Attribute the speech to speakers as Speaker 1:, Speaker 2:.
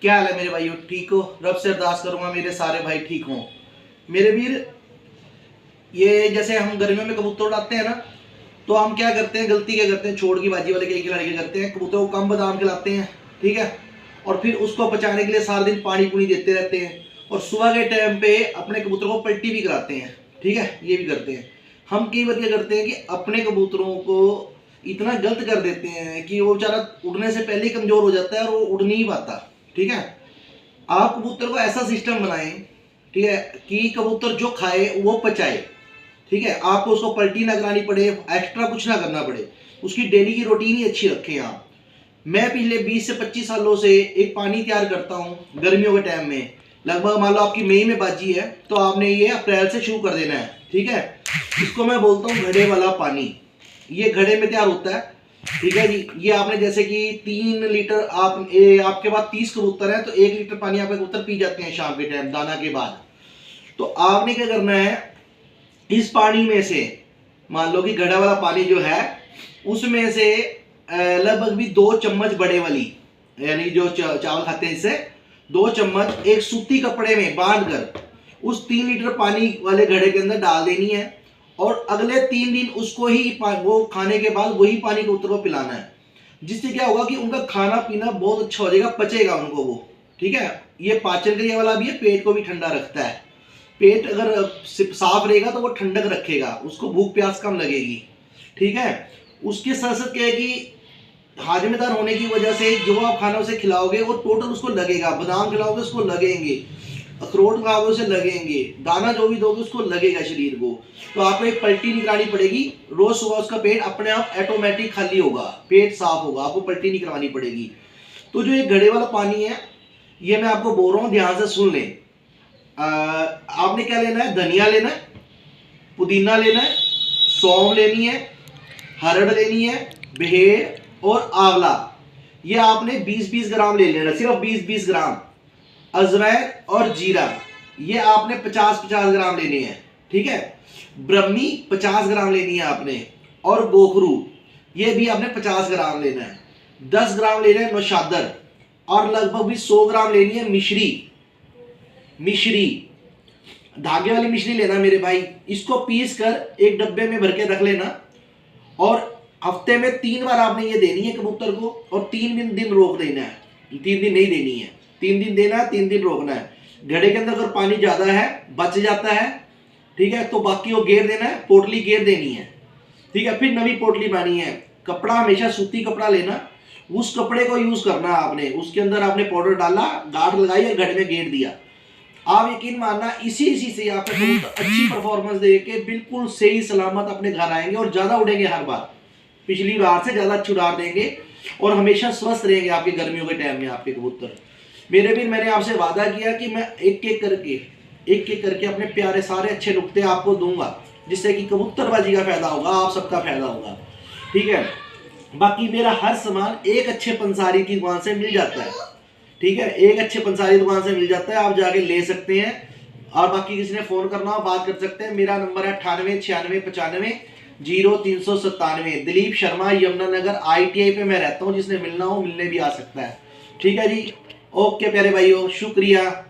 Speaker 1: क्या हाल है मेरे भाइयों, ठीक हो? रब से अरदास करूंगा मेरे सारे भाई ठीक हों। मेरे वीर, ये जैसे हम गर्मियों में कबूतर उड़ाते हैं ना, तो हम क्या करते हैं, गलती क्या करते हैं, छोड़ की बाजी वाले कई लड़के करते हैं, कबूतर को कम बादाम खिलाते हैं, ठीक है, और फिर उसको बचाने के लिए सारा दिन पानी पुनी देते रहते हैं, और सुबह के टाइम पे अपने कबूतरों को पलटी भी कराते हैं, ठीक है, ये भी करते हैं। हम कई बार क्या करते हैं कि अपने कबूतरों को इतना गलत कर देते हैं कि वो बेचारा उड़ने से पहले ही कमजोर हो जाता है और वो उड़ नहीं पाता, ठीक है। आप कबूतर को ऐसा सिस्टम बनाएं, ठीक है, कि कबूतर जो खाए वो पचाए, ठीक है, आपको उसको पलटी ना करानी पड़े, एक्स्ट्रा कुछ ना करना पड़े, उसकी डेली की रूटीन ही अच्छी रखें आप। मैं पिछले 20 से 25 सालों से एक पानी तैयार करता हूँ गर्मियों के टाइम में। लगभग मान लो आपकी मई में बाजी है तो आपने ये अप्रैल से शुरू कर देना है, ठीक है। इसको मैं बोलता हूँ घड़े वाला पानी। ये घड़े में तैयार होता है, ठीक है जी। ये आपने जैसे कि 3 लीटर आपके पास 30 कबूतर है तो 1 लीटर पानी आपके कबूतर पी जाते हैं शाम के टाइम दाना के बाद। तो आपने क्या करना है, इस पानी में से मान लो कि घड़ा वाला पानी जो है उसमें से लगभग भी 2 चम्मच बड़े वाली, यानी जो चावल खाते हैं, इससे 2 चम्मच एक सूती कपड़े में बांध कर उस 3 लीटर पानी वाले घड़े के अंदर डाल देनी है, और अगले 3 दिन उसको ही वो खाने के बाद वही पानी कबूतर को पिलाना है। जिससे क्या होगा कि उनका खाना पीना बहुत अच्छा हो जाएगा, पचेगा उनको वो, ठीक है। ये पाचन क्रिया वाला भी है, पेट को भी ठंडा रखता है। पेट अगर साफ रहेगा तो वो ठंडक रखेगा, उसको भूख प्यास कम लगेगी, ठीक है। उसके साथ साथ क्या है कि हाजमेदार होने की वजह से जो आप खाना उसे खिलाओगे वो टोटल उसको लगेगा। बादाम खिलाओगे उसको लगेंगे, अखरोट खाओगे उसे लगेंगे, दाना जो भी दोगे उसको लगेगा शरीर को। तो आपको एक पलटी नहीं करानी पड़ेगी, रोज सुबह उसका पेट अपने आप ऑटोमेटिक खाली होगा, पेट साफ होगा, आपको पलटी नहीं करवानी पड़ेगी। तो जो ये घड़े वाला पानी है ये मैं आपको बोल रहा हूँ, ध्यान से सुन लें। आपने क्या लेना है, धनिया लेना है, पुदीना लेना है, सौंफ लेनी है, हरड़ लेनी है, भेड़ और आंवला। ये आपने 20-20 ग्राम ले लेना, सिर्फ 20-20 ग्राम। अजवाइन और जीरा ये आपने 50-50 ग्राम लेने हैं, ठीक है। ब्रह्मी 50 ग्राम लेनी है आपने, और गोखरू ये भी आपने 50 ग्राम लेना है। 10 ग्राम लेना है नौशादर, और लगभग भी 100 ग्राम लेनी है मिश्री। मिश्री धागे वाली मिश्री लेना मेरे भाई। इसको पीस कर एक डब्बे में भर के रख लेना, और हफ्ते में 3 बार आपने ये देनी है कबूतर को, और 3 दिन रोक देना है। 3 दिन नहीं देनी है, 3 दिन देना है, 3 दिन रोकना है। घड़े के अंदर अगर पानी ज्यादा है, बच जाता है, ठीक है, तो बाकी वो घेर देना है, पोटली घेर देनी है, ठीक है। फिर नवी पोटली पानी है। कपड़ा हमेशा सूती कपड़ा लेना, उस कपड़े को यूज करना आपने, उसके अंदर आपने पाउडर डाला, गाढ़ लगाई और घड़े में घेर दिया। आप यकीन मानना इसी से आपके कबूतर अच्छी परफॉर्मेंस दे के बिल्कुल सही सलामत अपने घर आएंगे और ज्यादा उड़ेंगे, हर बार पिछली बार से ज्यादा अच्छी उड़ान देंगे, और हमेशा स्वस्थ रहेंगे आपके गर्मियों के टाइम में आपके कबूतर। मेरे भी मैंने आपसे वादा किया कि मैं एक एक करके अपने प्यारे सारे अच्छे नुक्ते आपको दूंगा, जिससे कि कबूतरबाजी का फायदा होगा, आप सबका फायदा होगा, ठीक है। बाकी मेरा हर सामान एक अच्छे पंसारी की दुकान से मिल जाता है, ठीक है, एक अच्छे पंसारी दुकान से मिल जाता है, आप जाके ले सकते हैं। और बाकी किसी ने फोन करना हो बात कर सकते हैं। मेरा नंबर है 9896950397। दिलीप शर्मा, यमुनानगर ITI पे मैं रहता हूँ, जिसने मिलना हो मिलने भी आ सकता है, ठीक है जी। ओके प्यारे भाइयों, शुक्रिया।